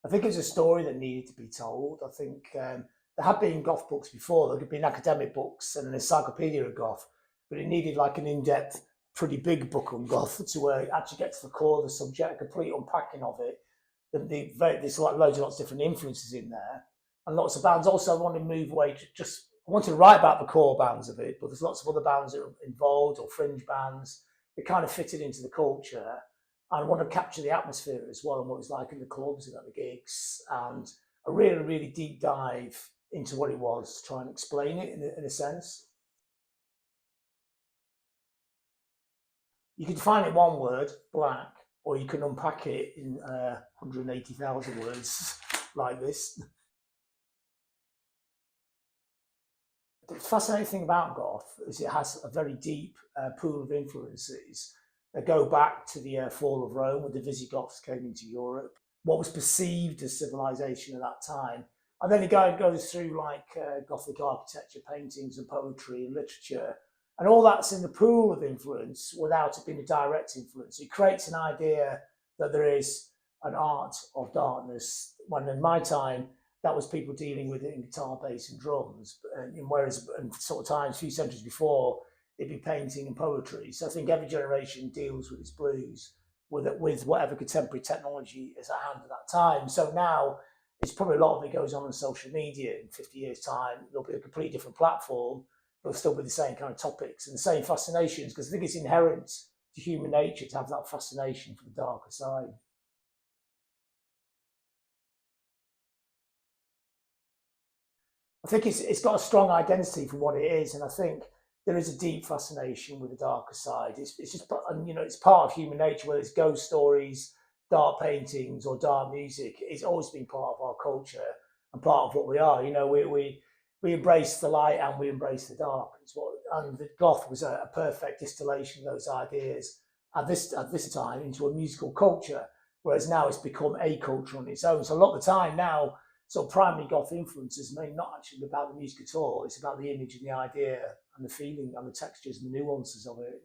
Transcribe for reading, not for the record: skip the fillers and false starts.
I think it's a story that needed to be told. I think there had been goth books before. There had been academic books and an encyclopedia of goth, but it needed like an in-depth, pretty big book on goth to actually get to the core of the subject, a complete unpacking of it. There's like loads and lots of different influences in there, and lots of bands. Also, I want to move away. I want to write about the core bands of it, but there's lots of other bands that are involved or fringe bands. It kind of fitted into the culture. I want to capture the atmosphere as well and what it's like in the clubs and at the gigs, and a really, really deep dive into what it was to try and explain it in a sense. You can define it one word, black, or you can unpack it in 180,000 words like this. The fascinating thing about goth is it has a very deep pool of influences that go back to the fall of Rome, when the Visigoths came into Europe, what was perceived as civilization at that time. And then it goes through like Gothic architecture, paintings and poetry and literature. And all that's in the pool of influence without it being a direct influence. It creates an idea that there is an art of darkness, when in my time, that was people dealing with it in guitar, bass and drums. Whereas in sort of times, a few centuries before, it'd be painting and poetry. So I think every generation deals with its blues with whatever contemporary technology is at hand at that time. So now it's probably a lot of it goes on social media. In 50 years' time, there'll be a completely different platform, but it'll still be the same kind of topics and the same fascinations, because I think it's inherent to human nature to have that fascination for the darker side. I think it's got a strong identity for what it is, and I think there is a deep fascination with the darker side. It's just, it's part of human nature, whether it's ghost stories, dark paintings, or dark music. It's always been part of our culture and part of what we are. We embrace the light and we embrace the dark. And the goth was a perfect distillation of those ideas at this time into a musical culture, whereas now it's become a culture on its own. So a lot of the time now, sort of primary goth influences may not actually be about the music at all. It's about the image and the idea and the feeling and the textures and the nuances of it.